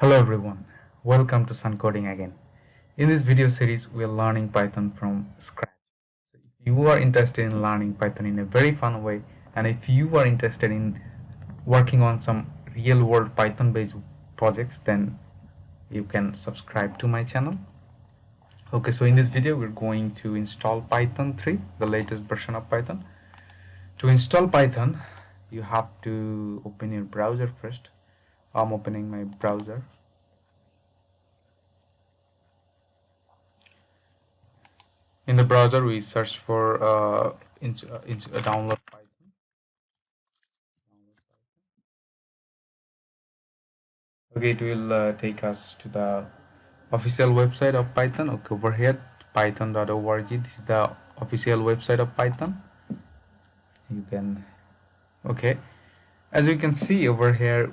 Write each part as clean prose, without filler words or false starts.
Hello everyone, welcome to SunCoding again. In this video series, we are learning Python from scratch. So if you are interested in learning Python in a very fun way, and if you are interested in working on some real-world Python-based projects, then you can subscribe to my channel. Okay, so in this video, we're going to install Python 3, the latest version of Python. To install Python, you have to open your browser first. I'm opening my browser. In the browser, we search for download Python. Okay, it will take us to the official website of Python. Okay, over here, python.org. This is the official website of Python. You can, okay, as you can see over here,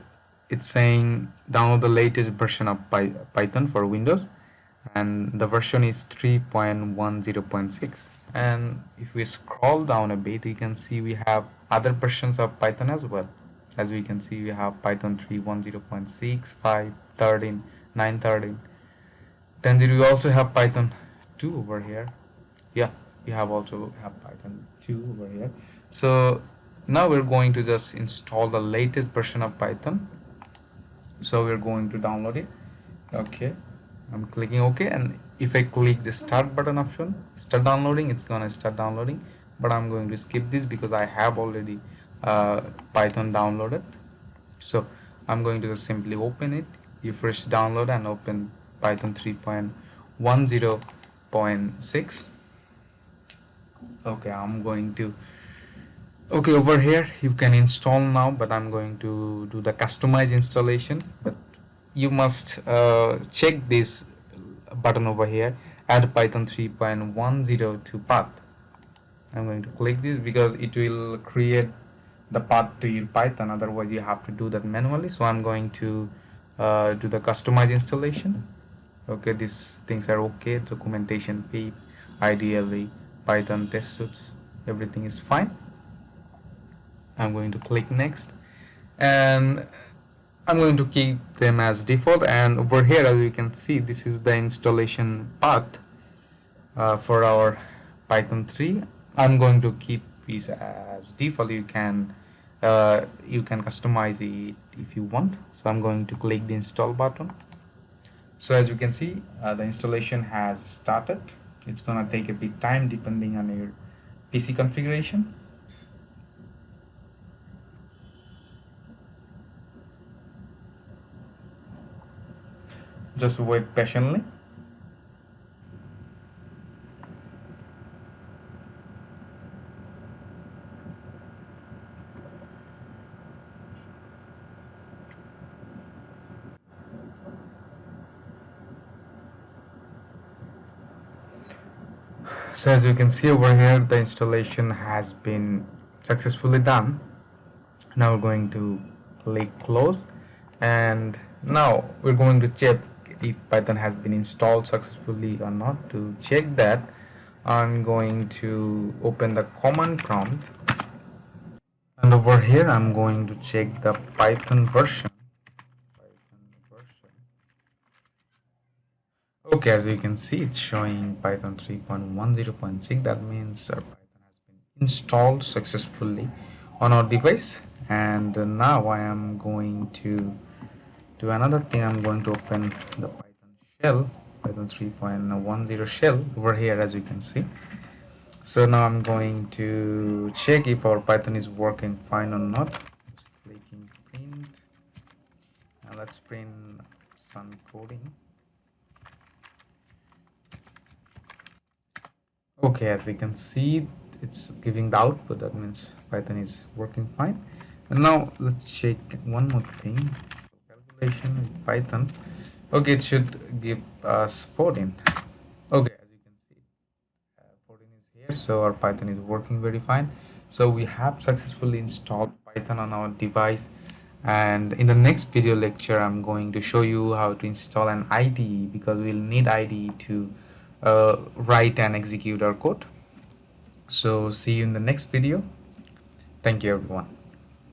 it's saying download the latest version of Python for Windows, and the version is 3.10.6. And if we scroll down a bit, you can see we have other versions of Python as well. As we can see, we have Python 3.10.6, 5, 13, 9, 13. Then we also have Python 2 over here. Yeah, we also have Python 2 over here. So now we're going to just install the latest version of Python. So we're going to download it. Okay, I'm clicking OK, and if I click the start button option, start downloading, it's gonna start downloading. But I'm going to skip this because I have already Python downloaded. So I'm going to just simply open it. You first download and open Python 3.10.6. Okay, I'm going to, okay, over here you can install now, but I'm going to do the customize installation. But you must check this button over here, add Python 3.10 to path. I'm going to click this because it will create the path to your Python, otherwise you have to do that manually. So I'm going to do the customize installation. Okay, these things are okay, documentation, pip, ideally Python test suits, everything is fine. I'm going to click next, and I'm going to keep them as default. And over here, as you can see, this is the installation path for our Python 3. I'm going to keep these as default. You can customize it if you want. So I'm going to click the install button. So as you can see, the installation has started. It's gonna take a bit time depending on your PC configuration. Just wait patiently. So as you can see over here, the installation has been successfully done. Now we're going to click close, and now we're going to check if Python has been installed successfully or not. To check that, I'm going to open the command prompt, and over here I'm going to check the Python version. Okay, as you can see, it's showing Python 3.10.6. That means Python has been installed successfully on our device. And now I am going to do another thing. I'm going to open the Python shell, Python 3.10 shell over here, as you can see. So now I'm going to check if our Python is working fine or not. Just clicking print. Now let's print SunCoding. Okay, as you can see, it's giving the output. That means Python is working fine. And now let's check one more thing. Calculation with Python. Okay, it should give us 14. Okay, as you can see, 14 is here. So our Python is working very fine. So we have successfully installed Python on our device. And in the next video lecture, I'm going to show you how to install an IDE, because we'll need IDE to write and execute our code. So see you in the next video. Thank you everyone.